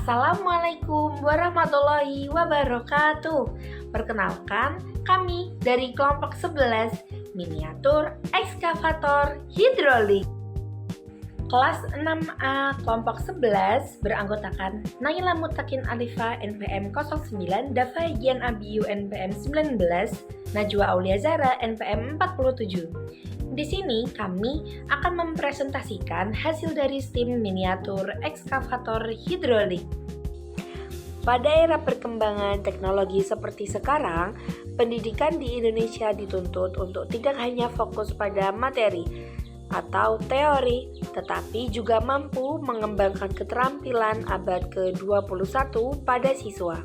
Assalamualaikum warahmatullahi wabarakatuh. Perkenalkan, kami dari kelompok 11 miniatur ekskavator hidrolik. Kelas 6A kelompok 11 beranggotakan Naila Mutakin Alifa NPM 09, Dafa Gian Abiyu NPM 19, Najwa Aulia Zara NPM 47. Di sini kami akan mempresentasikan hasil dari STEAM miniatur ekskavator hidrolik. Pada era perkembangan teknologi seperti sekarang, pendidikan di Indonesia dituntut untuk tidak hanya fokus pada materi atau teori, tetapi juga mampu mengembangkan keterampilan abad ke-21 pada siswa.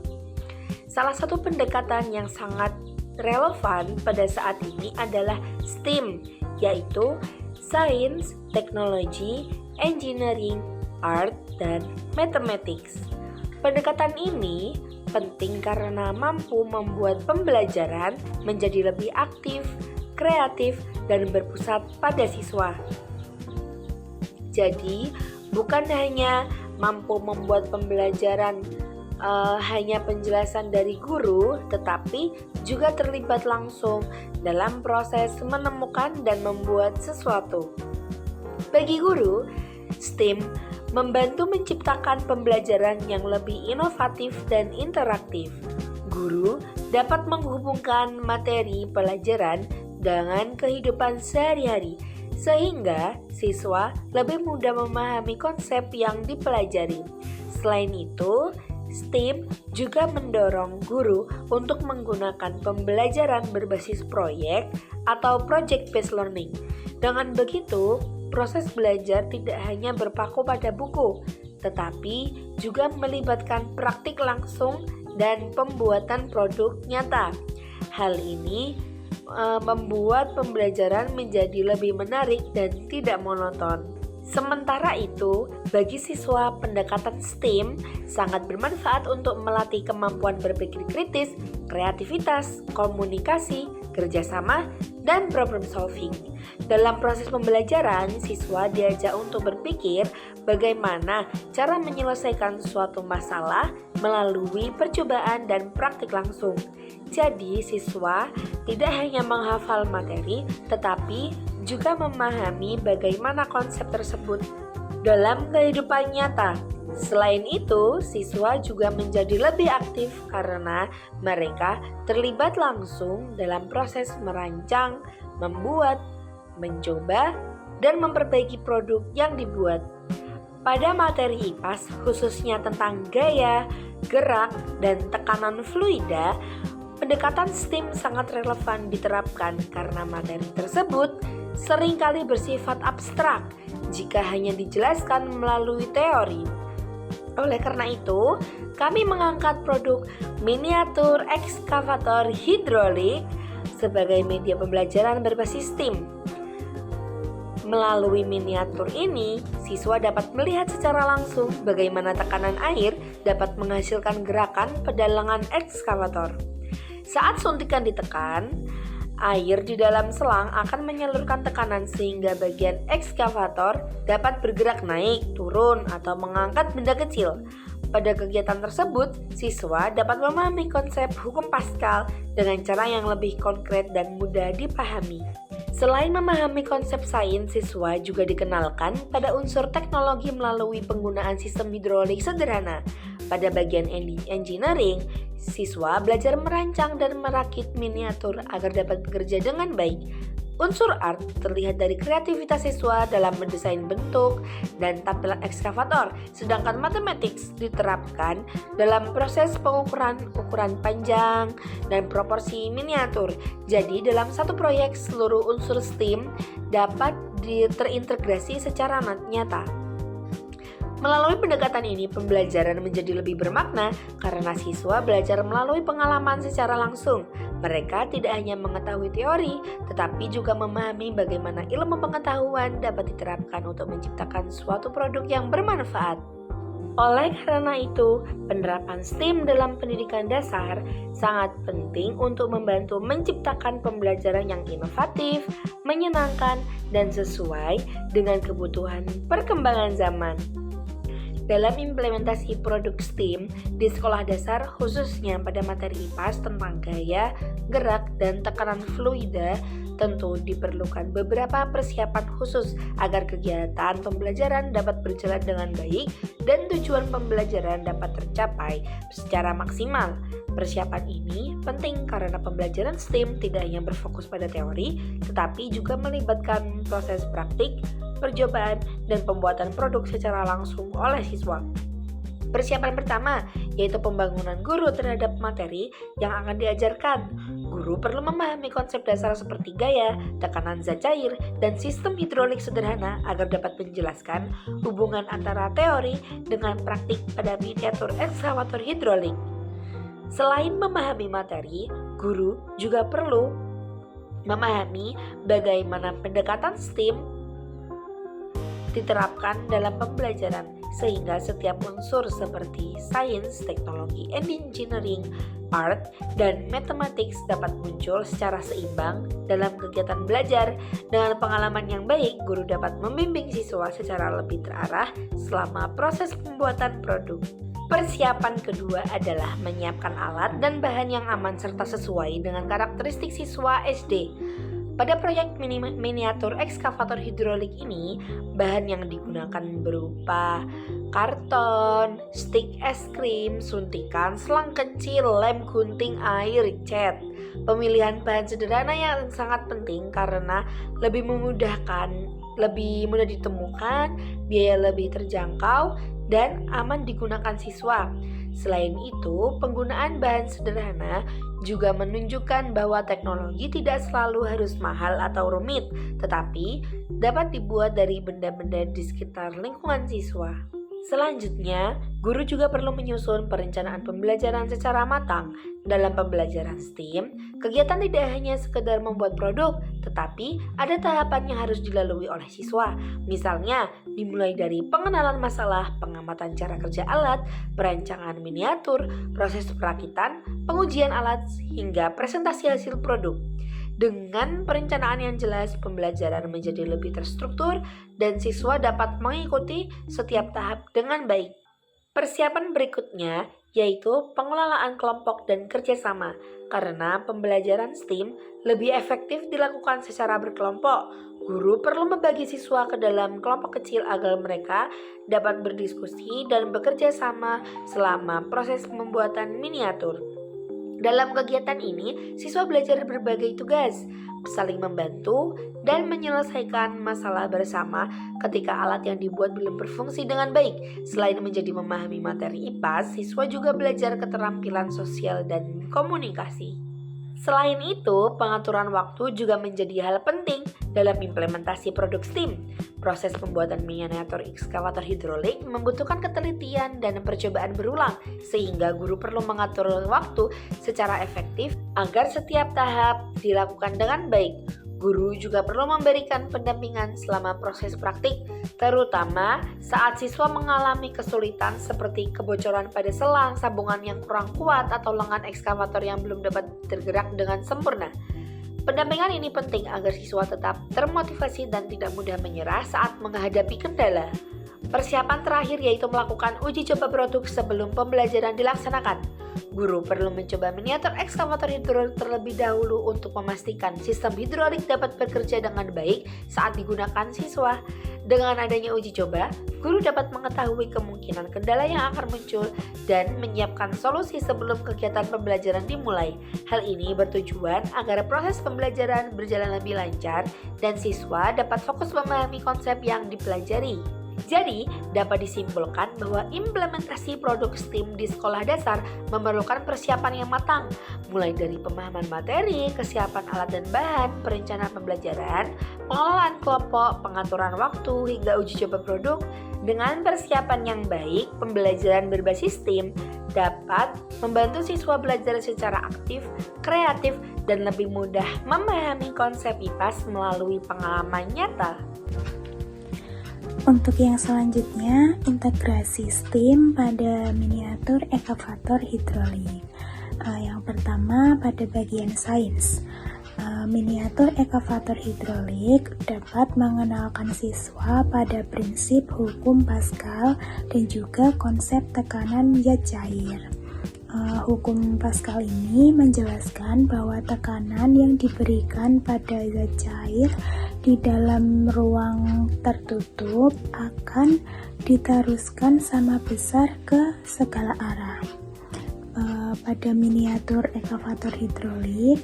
Salah satu pendekatan yang sangat relevan pada saat ini adalah STEAM, yaitu Science, Technology, Engineering, Art, dan Mathematics. Pendekatan ini penting karena mampu membuat pembelajaran menjadi lebih aktif, kreatif, dan berpusat pada siswa. Jadi, bukan hanya mampu membuat pembelajaran hanya penjelasan dari guru, tetapi juga terlibat langsung dalam proses menemukan dan membuat sesuatu. Bagi guru, STEAM membantu menciptakan pembelajaran yang lebih inovatif dan interaktif. Guru dapat menghubungkan materi pelajaran dengan kehidupan sehari-hari, sehingga siswa lebih mudah memahami konsep yang dipelajari. Selain itu, STEAM juga mendorong guru untuk menggunakan pembelajaran berbasis proyek atau project-based learning. Dengan begitu, proses belajar tidak hanya berpaku pada buku, tetapi juga melibatkan praktik langsung dan pembuatan produk nyata. Hal ini membuat pembelajaran menjadi lebih menarik dan tidak monoton. Sementara itu, bagi siswa, pendekatan STEAM sangat bermanfaat untuk melatih kemampuan berpikir kritis, kreativitas, komunikasi, kerjasama, dan problem solving. Dalam proses pembelajaran, siswa diajak untuk berpikir bagaimana cara menyelesaikan suatu masalah melalui percobaan dan praktik langsung. Jadi, siswa tidak hanya menghafal materi, tetapi juga memahami bagaimana konsep tersebut dalam kehidupan nyata. Selain itu, siswa juga menjadi lebih aktif karena mereka terlibat langsung dalam proses merancang, membuat, mencoba, dan memperbaiki produk yang dibuat. Pada materi IPAS, khususnya tentang gaya, gerak, dan tekanan fluida, pendekatan STEAM sangat relevan diterapkan karena materi tersebut seringkali bersifat abstrak jika hanya dijelaskan melalui teori. Oleh karena itu, kami mengangkat produk miniatur ekskavator hidrolik sebagai media pembelajaran berbasis STEAM. Melalui miniatur ini, siswa dapat melihat secara langsung bagaimana tekanan air dapat menghasilkan gerakan pada lengan ekskavator. Saat suntikan ditekan, air di dalam selang akan menyalurkan tekanan sehingga bagian ekskavator dapat bergerak naik, turun, atau mengangkat benda kecil. Pada kegiatan tersebut, siswa dapat memahami konsep hukum Pascal dengan cara yang lebih konkret dan mudah dipahami. Selain memahami konsep sains, siswa juga dikenalkan pada unsur teknologi melalui penggunaan sistem hidrolik sederhana. Pada bagian engineering, siswa belajar merancang dan merakit miniatur agar dapat bekerja dengan baik. Unsur art terlihat dari kreativitas siswa dalam mendesain bentuk dan tampilan ekskavator, sedangkan mathematics diterapkan dalam proses pengukuran ukuran panjang dan proporsi miniatur. Jadi dalam satu proyek seluruh unsur STEAM dapat terintegrasi secara nyata. Melalui pendekatan ini, pembelajaran menjadi lebih bermakna karena siswa belajar melalui pengalaman secara langsung. Mereka tidak hanya mengetahui teori, tetapi juga memahami bagaimana ilmu pengetahuan dapat diterapkan untuk menciptakan suatu produk yang bermanfaat. Oleh karena itu, penerapan STEAM dalam pendidikan dasar sangat penting untuk membantu menciptakan pembelajaran yang inovatif, menyenangkan, dan sesuai dengan kebutuhan perkembangan zaman. Dalam implementasi produk STEAM di sekolah dasar, khususnya pada materi IPAS tentang gaya, gerak, dan tekanan fluida, tentu diperlukan beberapa persiapan khusus agar kegiatan pembelajaran dapat berjalan dengan baik dan tujuan pembelajaran dapat tercapai secara maksimal. Persiapan ini penting karena pembelajaran STEAM tidak hanya berfokus pada teori, tetapi juga melibatkan proses praktik, percobaan, dan pembuatan produk secara langsung oleh siswa. Persiapan pertama yaitu pembangunan guru terhadap materi yang akan diajarkan. Guru perlu memahami konsep dasar seperti gaya, tekanan zat cair, dan sistem hidrolik sederhana agar dapat menjelaskan hubungan antara teori dengan praktik pada miniatur ekskavator hidrolik. Selain memahami materi, guru juga perlu memahami bagaimana pendekatan STEAM diterapkan dalam pembelajaran sehingga setiap unsur seperti sains, teknologi, engineering, art, dan mathematics dapat muncul secara seimbang dalam kegiatan belajar. Dengan pengalaman yang baik, guru dapat membimbing siswa secara lebih terarah selama proses pembuatan produk. Persiapan kedua adalah menyiapkan alat dan bahan yang aman serta sesuai dengan karakteristik siswa SD. Pada proyek miniatur ekskavator hidrolik ini, bahan yang digunakan berupa karton, stik es krim, suntikan, selang kecil, lem gunting air, cat. Pemilihan bahan sederhana yang sangat penting karena lebih mudah ditemukan, biaya lebih terjangkau, dan aman digunakan siswa. Selain itu, penggunaan bahan sederhana juga menunjukkan bahwa teknologi tidak selalu harus mahal atau rumit, tetapi dapat dibuat dari benda-benda di sekitar lingkungan siswa. Selanjutnya, guru juga perlu menyusun perencanaan pembelajaran secara matang. Dalam pembelajaran STEAM, kegiatan tidak hanya sekedar membuat produk, tetapi ada tahapan yang harus dilalui oleh siswa. Misalnya, dimulai dari pengenalan masalah, pengamatan cara kerja alat, perancangan miniatur, proses perakitan, pengujian alat, hingga presentasi hasil produk. Dengan perencanaan yang jelas, pembelajaran menjadi lebih terstruktur dan siswa dapat mengikuti setiap tahap dengan baik. Persiapan berikutnya yaitu pengelolaan kelompok dan kerjasama. Karena pembelajaran STEAM lebih efektif dilakukan secara berkelompok, guru perlu membagi siswa ke dalam kelompok kecil agar mereka dapat berdiskusi dan bekerja sama selama proses pembuatan miniatur. Dalam kegiatan ini, siswa belajar berbagai tugas, saling membantu, dan menyelesaikan masalah bersama ketika alat yang dibuat belum berfungsi dengan baik. Selain menjadi memahami materi IPAS, siswa juga belajar keterampilan sosial dan komunikasi. Selain itu, pengaturan waktu juga menjadi hal penting dalam implementasi produk STEAM. Proses pembuatan miniatur ekskavator hidrolik membutuhkan ketelitian dan percobaan berulang, sehingga guru perlu mengatur waktu secara efektif agar setiap tahap dilakukan dengan baik. Guru juga perlu memberikan pendampingan selama proses praktik, terutama saat siswa mengalami kesulitan seperti kebocoran pada selang, sambungan yang kurang kuat, atau lengan ekskavator yang belum dapat tergerak dengan sempurna. Pendampingan ini penting agar siswa tetap termotivasi dan tidak mudah menyerah saat menghadapi kendala. Persiapan terakhir yaitu melakukan uji coba produk sebelum pembelajaran dilaksanakan. Guru perlu mencoba miniatur ekskavator hidrolik terlebih dahulu untuk memastikan sistem hidrolik dapat bekerja dengan baik saat digunakan siswa. Dengan adanya uji coba, guru dapat mengetahui kemungkinan kendala yang akan muncul dan menyiapkan solusi sebelum kegiatan pembelajaran dimulai. Hal ini bertujuan agar proses pembelajaran berjalan lebih lancar dan siswa dapat fokus memahami konsep yang dipelajari. Jadi, dapat disimpulkan bahwa implementasi produk STEAM di sekolah dasar memerlukan persiapan yang matang, mulai dari pemahaman materi, kesiapan alat dan bahan, perencanaan pembelajaran, pengelolaan kelompok, pengaturan waktu, hingga uji coba produk. Dengan persiapan yang baik, pembelajaran berbasis STEAM dapat membantu siswa belajar secara aktif, kreatif, dan lebih mudah memahami konsep IPAS melalui pengalaman nyata. Untuk yang selanjutnya, integrasi STEAM pada miniatur ekskavator hidrolik. Yang pertama pada bagian sains. Miniatur ekavator hidrolik dapat mengenalkan siswa pada prinsip hukum Pascal dan juga konsep tekanan zat cair. Hukum Pascal ini menjelaskan bahwa tekanan yang diberikan pada zat cair di dalam ruang tertutup akan diteruskan sama besar ke segala arah. Pada miniatur ekavator hidrolik,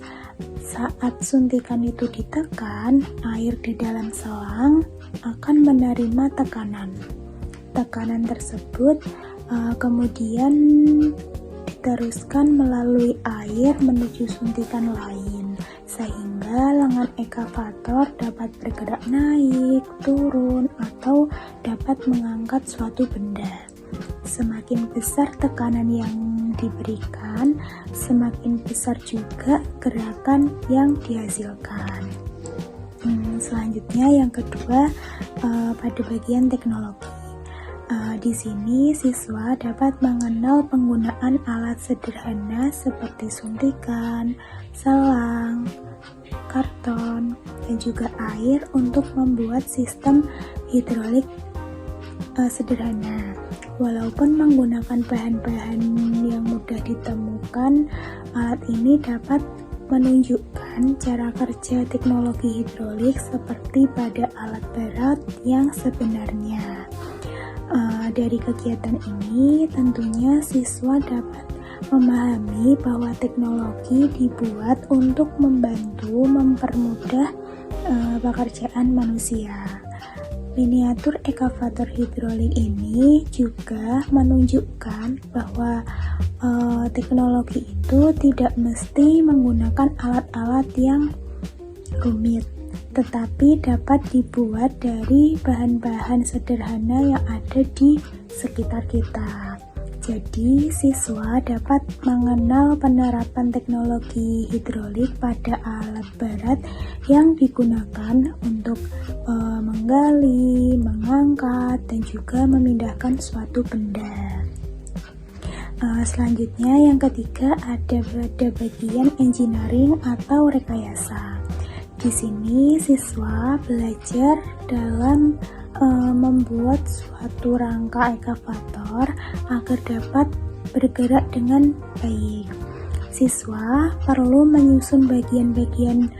saat suntikan itu ditekan, air di dalam selang akan menerima tekanan. Tekanan tersebut kemudian diteruskan melalui air menuju suntikan lain, sehingga lengan ekavator dapat bergerak naik, turun, atau dapat mengangkat suatu benda. Semakin besar tekanan yang diberikan, semakin besar juga gerakan yang dihasilkan. Selanjutnya yang kedua, pada bagian teknologi. Di sini siswa dapat mengenal penggunaan alat sederhana seperti suntikan, selang, karton, dan juga air untuk membuat sistem hidrolik sederhana. Walaupun menggunakan bahan-bahan yang mudah ditemukan, alat ini dapat menunjukkan cara kerja teknologi hidrolik seperti pada alat berat yang sebenarnya. Dari kegiatan ini, tentunya siswa dapat memahami bahwa teknologi dibuat untuk mempermudah pekerjaan manusia. Miniatur ekavator hidrolik ini juga menunjukkan bahwa teknologi itu tidak mesti menggunakan alat-alat yang rumit, tetapi dapat dibuat dari bahan-bahan sederhana yang ada di sekitar kita. Jadi, siswa dapat mengenal penerapan teknologi hidrolik pada alat berat yang digunakan untuk menggali, mengangkat, dan juga memindahkan suatu benda. Selanjutnya, yang ketiga ada bagian engineering atau rekayasa. Di sini siswa belajar dalam membuat suatu rangka ekavator agar dapat bergerak dengan baik. Siswa perlu menyusun bagian-bagian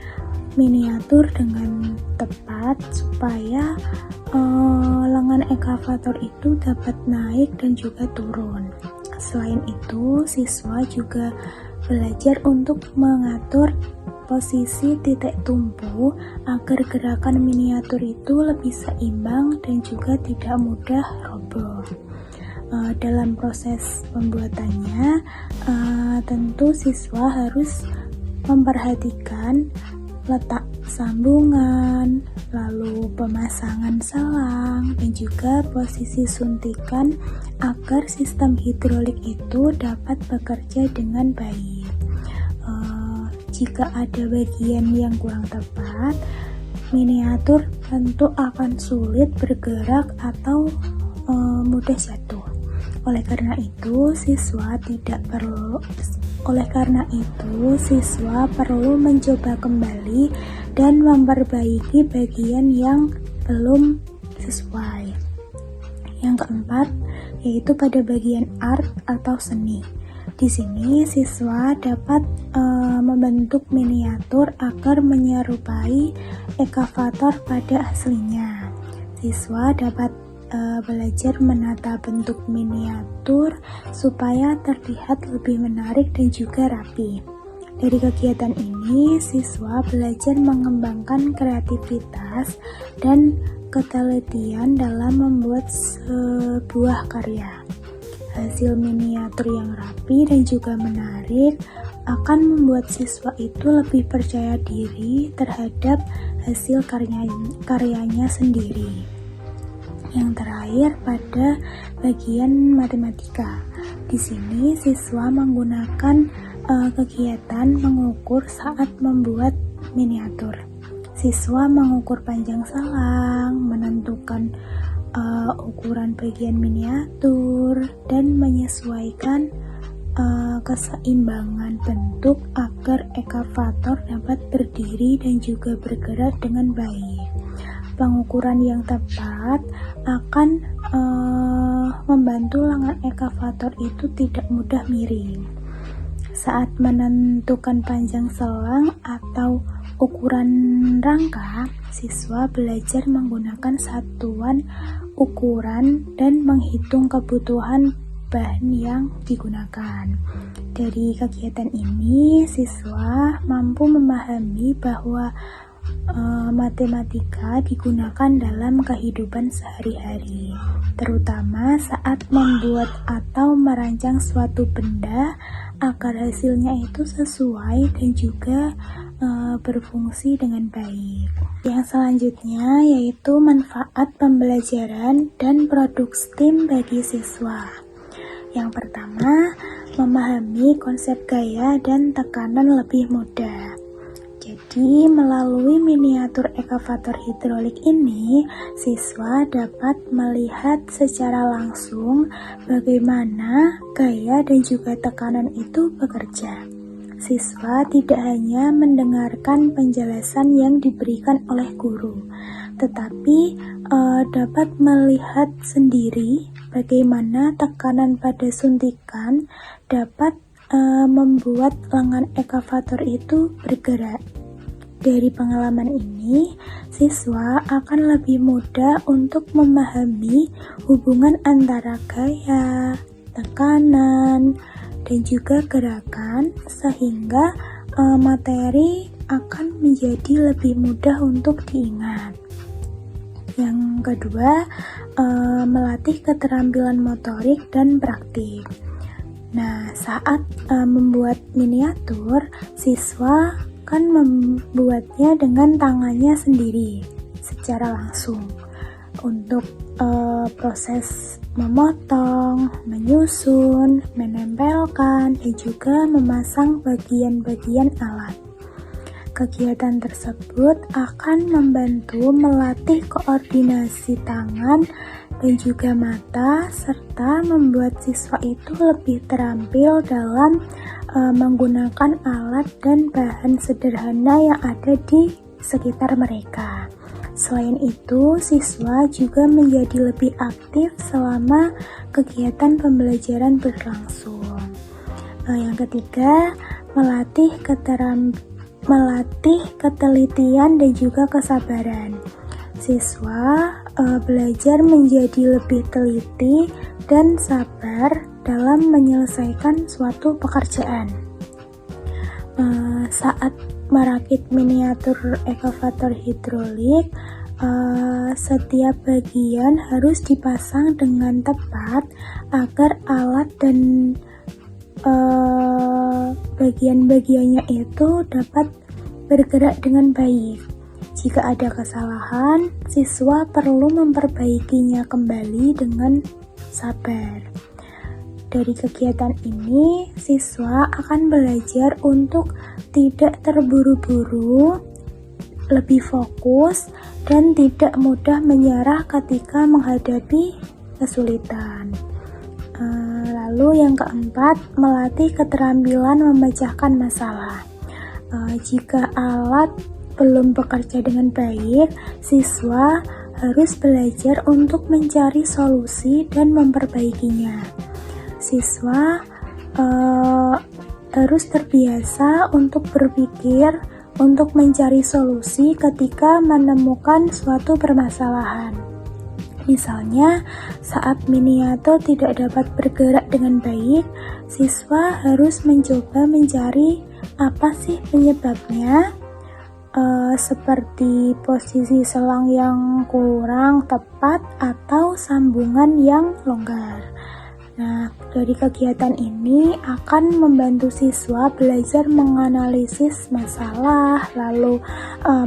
miniatur dengan tepat supaya lengan ekavator itu dapat naik dan juga turun. Selain itu, siswa juga belajar untuk mengatur posisi titik tumpu agar gerakan miniatur itu lebih seimbang dan juga tidak mudah roboh. Dalam proses pembuatannya, tentu siswa harus memperhatikan letak sambungan, lalu pemasangan selang, dan juga posisi suntikan agar sistem hidrolik itu dapat bekerja dengan baik. Jika ada bagian yang kurang tepat, miniatur tentu akan sulit bergerak atau mudah jatuh. Oleh karena itu, siswa perlu mencoba kembali dan memperbaiki bagian yang belum sesuai. Yang keempat, yaitu pada bagian art atau seni. Di sini siswa dapat membentuk miniatur agar menyerupai ekavator pada aslinya. Siswa dapat belajar menata bentuk miniatur supaya terlihat lebih menarik dan juga rapi. Dari kegiatan ini, siswa belajar mengembangkan kreativitas dan ketelitian dalam membuat sebuah karya. Hasil miniatur yang rapi dan juga menarik akan membuat siswa itu lebih percaya diri terhadap hasil karyanya sendiri. Yang terakhir pada bagian matematika. Di sini siswa menggunakan kegiatan mengukur saat membuat miniatur. Siswa mengukur panjang selang, menentukan ukuran bagian miniatur, dan menyesuaikan keseimbangan bentuk agar ekavator dapat berdiri dan juga bergerak dengan baik. Pengukuran yang tepat akan membantu lengan ekavator itu tidak mudah miring. Saat menentukan panjang selang atau ukuran rangka, siswa belajar menggunakan satuan ukuran dan menghitung kebutuhan bahan yang digunakan. Dari kegiatan ini, siswa mampu memahami bahwa matematika digunakan dalam kehidupan sehari-hari, terutama saat membuat atau merancang suatu benda agar hasilnya itu sesuai dan juga berfungsi dengan baik. Yang selanjutnya yaitu manfaat pembelajaran dan produk STEAM bagi siswa. Yang pertama, memahami konsep gaya dan tekanan lebih mudah. Jadi, melalui miniatur ekavator hidrolik ini, siswa dapat melihat secara langsung bagaimana gaya dan juga tekanan itu bekerja. Siswa tidak hanya mendengarkan penjelasan yang diberikan oleh guru, tetapi dapat melihat sendiri bagaimana tekanan pada suntikan dapat membuat lengan ekavator itu bergerak. Dari pengalaman ini, siswa akan lebih mudah untuk memahami hubungan antara gaya, tekanan, dan juga gerakan, sehingga materi akan menjadi lebih mudah untuk diingat. Yang kedua, melatih keterampilan motorik dan praktik. Nah, saat membuat miniatur, siswa kan membuatnya dengan tangannya sendiri secara langsung. Untuk proses memotong, menyusun, menempelkan, dan juga memasang bagian-bagian alat. Kegiatan tersebut akan membantu melatih koordinasi tangan dan juga mata, serta membuat siswa itu lebih terampil dalam menggunakan alat dan bahan sederhana yang ada di sekitar mereka. Selain itu, siswa juga menjadi lebih aktif selama kegiatan pembelajaran berlangsung. Yang ketiga, melatih ketelitian dan juga kesabaran. Siswa belajar menjadi lebih teliti dan sabar dalam menyelesaikan suatu pekerjaan. Saat merakit miniatur ekavator hidrolik, setiap bagian harus dipasang dengan tepat agar alat dan bagian-bagiannya itu dapat bergerak dengan baik. Jika ada kesalahan, siswa perlu memperbaikinya kembali dengan sabar. Dari kegiatan ini, siswa akan belajar untuk tidak terburu-buru, lebih fokus, dan tidak mudah menyerah ketika menghadapi kesulitan. Lalu yang keempat, melatih keterampilan memecahkan masalah. Jika alat belum bekerja dengan baik, siswa harus belajar untuk mencari solusi dan memperbaikinya. Siswa harus terbiasa untuk berpikir untuk mencari solusi ketika menemukan suatu permasalahan. Misalnya, saat miniatur tidak dapat bergerak dengan baik, siswa harus mencoba mencari apa sih penyebabnya, seperti posisi selang yang kurang tepat atau sambungan yang longgar. Nah, dari kegiatan ini akan membantu siswa belajar menganalisis masalah, lalu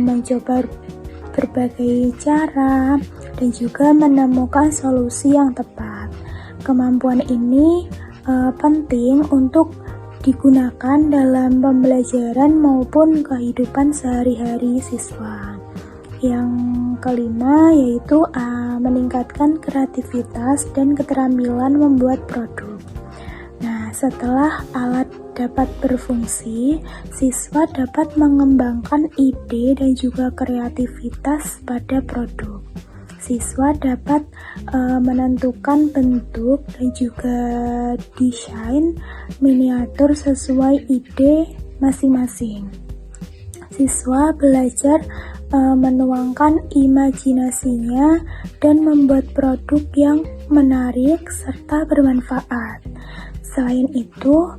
mencoba berbagai cara, dan juga menemukan solusi yang tepat. Kemampuan ini penting untuk digunakan dalam pembelajaran maupun kehidupan sehari-hari siswa. Yang kelima yaitu meningkatkan kreativitas dan keterampilan membuat produk. Nah, Setelah alat dapat berfungsi, siswa dapat mengembangkan ide dan juga kreativitas pada produk. Siswa dapat menentukan bentuk dan juga desain miniatur sesuai ide masing-masing. Siswa belajar menuangkan imajinasinya dan membuat produk yang menarik serta bermanfaat. Selain itu,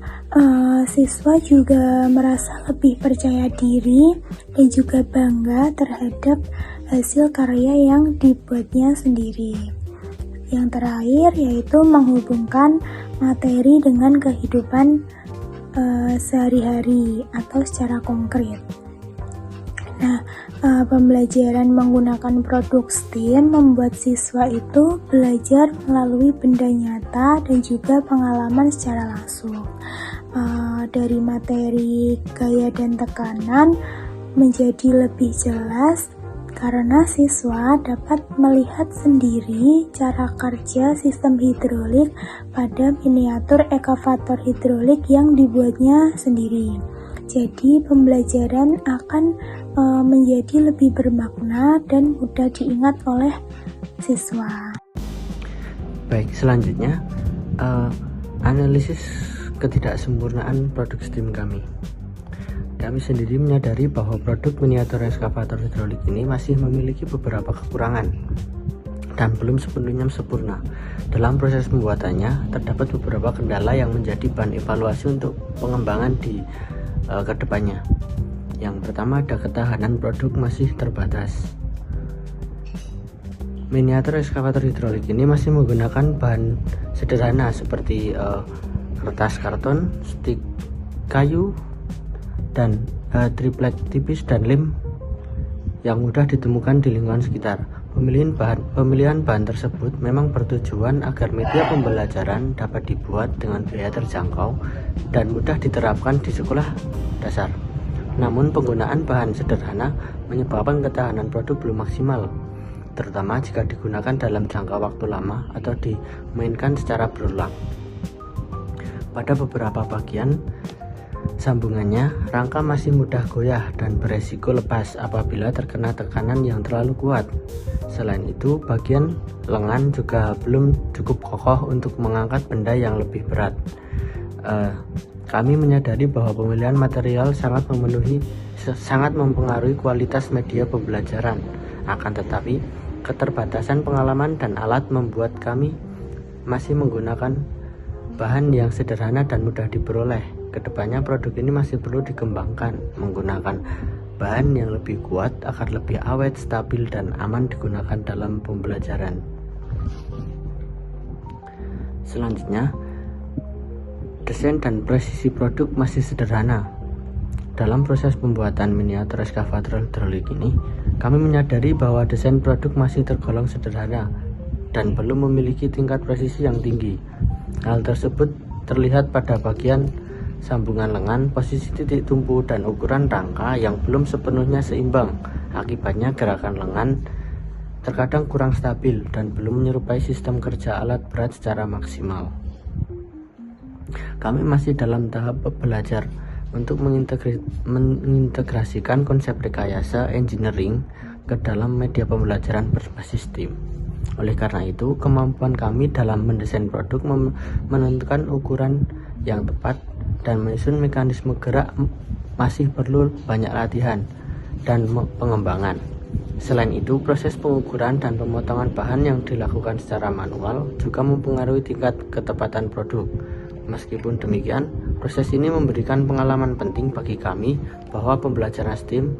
siswa juga merasa lebih percaya diri dan juga bangga terhadap hasil karya yang dibuatnya sendiri. Yang terakhir yaitu menghubungkan materi dengan kehidupan sehari-hari atau secara konkret. Nah, pembelajaran menggunakan produk STEAM membuat siswa itu belajar melalui benda nyata dan juga pengalaman secara langsung. Dari materi, gaya, dan tekanan menjadi lebih jelas karena siswa dapat melihat sendiri cara kerja sistem hidrolik pada miniatur ekavator hidrolik yang dibuatnya sendiri. Jadi pembelajaran akan menjadi lebih bermakna dan mudah diingat oleh siswa. Baik, selanjutnya analisis ketidaksempurnaan produk STEAM kami. Kami sendiri menyadari bahwa produk miniatur ekskavator hidrolik ini masih memiliki beberapa kekurangan dan belum sepenuhnya sempurna. Dalam proses pembuatannya, terdapat beberapa kendala yang menjadi bahan evaluasi untuk pengembangan di kedepannya. Yang pertama, ada ketahanan produk masih terbatas. Miniatur ekskavator hidrolik ini masih menggunakan bahan sederhana seperti kertas karton, stik kayu, dan triplek tipis dan lem yang mudah ditemukan di lingkungan sekitar. Pemilihan bahan tersebut memang bertujuan agar media pembelajaran dapat dibuat dengan biaya terjangkau dan mudah diterapkan di sekolah dasar. Namun penggunaan bahan sederhana menyebabkan ketahanan produk belum maksimal, terutama jika digunakan dalam jangka waktu lama atau dimainkan secara berulang. Pada beberapa bagian sambungannya, rangka masih mudah goyah dan beresiko lepas apabila terkena tekanan yang terlalu kuat. Selain itu, bagian lengan juga belum cukup kokoh untuk mengangkat benda yang lebih berat. Kami menyadari bahwa pemilihan material sangat mempengaruhi kualitas media pembelajaran. Akan tetapi, keterbatasan pengalaman dan alat membuat kami masih menggunakan bahan yang sederhana dan mudah diperoleh. Kedepannya produk ini masih perlu dikembangkan menggunakan bahan yang lebih kuat agar lebih awet, stabil, dan aman digunakan dalam pembelajaran. Selanjutnya, desain dan presisi produk masih sederhana. Dalam proses pembuatan miniatur ekskavator hidrolik ini, kami menyadari bahwa desain produk masih tergolong sederhana dan belum memiliki tingkat presisi yang tinggi. Hal tersebut terlihat pada bagian sambungan lengan, posisi titik tumpu, dan ukuran rangka yang belum sepenuhnya seimbang. Akibatnya gerakan lengan terkadang kurang stabil dan belum menyerupai sistem kerja alat berat secara maksimal. Kami masih dalam tahap belajar untuk mengintegrasikan konsep rekayasa engineering ke dalam media pembelajaran berbasis STEAM. Oleh karena itu, kemampuan kami dalam mendesain produk menentukan ukuran yang tepat dan menyusun mekanisme gerak masih perlu banyak latihan dan pengembangan. Selain itu, proses pengukuran dan pemotongan bahan yang dilakukan secara manual juga mempengaruhi tingkat ketepatan produk. Meskipun demikian, proses ini memberikan pengalaman penting bagi kami bahwa pembelajaran STEAM,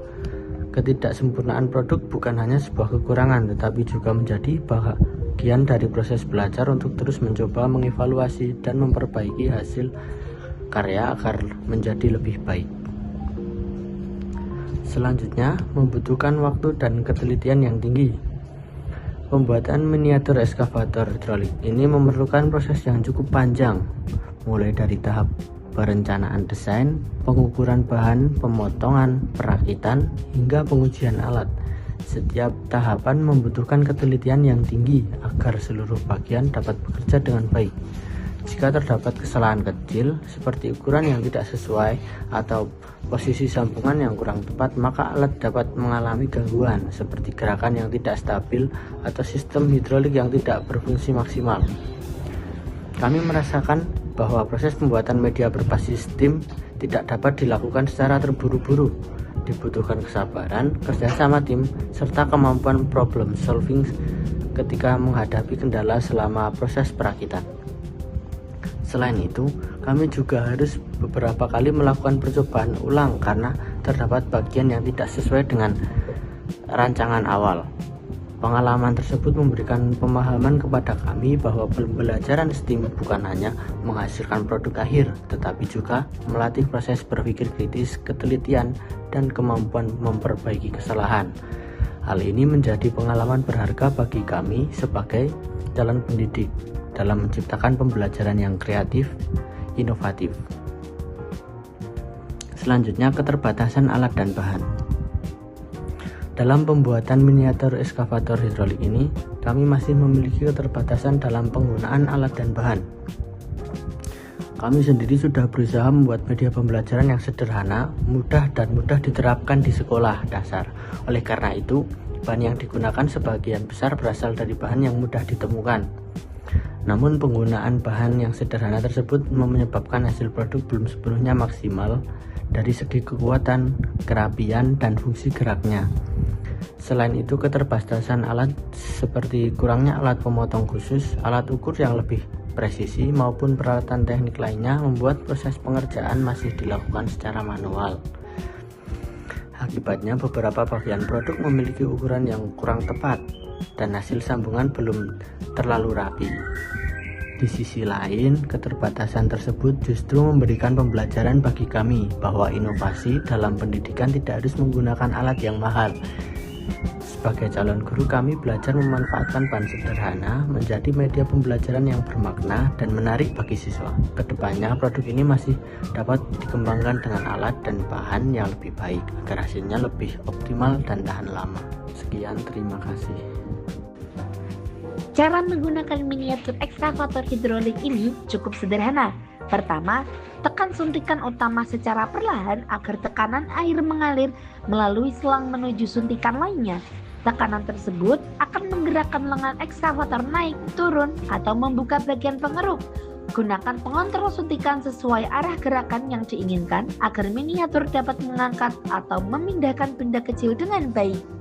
ketidaksempurnaan produk bukan hanya sebuah kekurangan, tetapi juga menjadi bagian dari proses belajar untuk terus mencoba mengevaluasi dan memperbaiki hasil karya agar menjadi lebih baik. Selanjutnya, membutuhkan waktu dan ketelitian yang tinggi. Pembuatan miniatur ekskavator hidrolik ini memerlukan proses yang cukup panjang, mulai dari tahap perencanaan desain, pengukuran bahan, pemotongan, perakitan, hingga pengujian alat. Setiap tahapan membutuhkan ketelitian yang tinggi agar seluruh bagian dapat bekerja dengan baik. Jika terdapat kesalahan kecil seperti ukuran yang tidak sesuai atau posisi sambungan yang kurang tepat, maka alat dapat mengalami gangguan seperti gerakan yang tidak stabil atau sistem hidrolik yang tidak berfungsi maksimal. Kami merasakan bahwa proses pembuatan media berbasis steam tidak dapat dilakukan secara terburu-buru. Dibutuhkan kesabaran, kerjasama tim, serta kemampuan problem solving ketika menghadapi kendala selama proses perakitan. Selain itu, kami juga harus beberapa kali melakukan percobaan ulang karena terdapat bagian yang tidak sesuai dengan rancangan awal. Pengalaman tersebut memberikan pemahaman kepada kami bahwa pembelajaran STEAM bukan hanya menghasilkan produk akhir, tetapi juga melatih proses berpikir kritis, ketelitian, dan kemampuan memperbaiki kesalahan. Hal ini menjadi pengalaman berharga bagi kami sebagai calon pendidik dalam menciptakan pembelajaran yang kreatif, inovatif. Selanjutnya, keterbatasan alat dan bahan. Dalam pembuatan miniatur ekskavator hidrolik ini, kami masih memiliki keterbatasan dalam penggunaan alat dan bahan. Kami sendiri sudah berusaha membuat media pembelajaran yang sederhana, mudah diterapkan di sekolah dasar. Oleh karena itu, bahan yang digunakan sebagian besar berasal dari bahan yang mudah ditemukan. Namun penggunaan bahan yang sederhana tersebut menyebabkan hasil produk belum sepenuhnya maksimal dari segi kekuatan, kerapian, dan fungsi geraknya. Selain itu, keterbatasan alat seperti kurangnya alat pemotong khusus, alat ukur yang lebih presisi, maupun peralatan teknik lainnya membuat proses pengerjaan masih dilakukan secara manual. Akibatnya, beberapa bagian produk memiliki ukuran yang kurang tepat dan hasil sambungan belum terlalu rapi. Di sisi lain, keterbatasan tersebut justru memberikan pembelajaran bagi kami bahwa inovasi dalam pendidikan tidak harus menggunakan alat yang mahal. Sebagai calon guru, kami belajar memanfaatkan bahan sederhana menjadi media pembelajaran yang bermakna dan menarik bagi siswa. Kedepannya, produk ini masih dapat dikembangkan dengan alat dan bahan yang lebih baik agar hasilnya lebih optimal dan tahan lama. Sekian, terima kasih. Cara menggunakan miniatur ekskavator hidrolik ini cukup sederhana. Pertama, tekan suntikan utama secara perlahan agar tekanan air mengalir melalui selang menuju suntikan lainnya. Tekanan tersebut akan menggerakkan lengan ekskavator naik, turun, atau membuka bagian pengeruk. Gunakan pengontrol suntikan sesuai arah gerakan yang diinginkan agar miniatur dapat mengangkat atau memindahkan benda kecil dengan baik.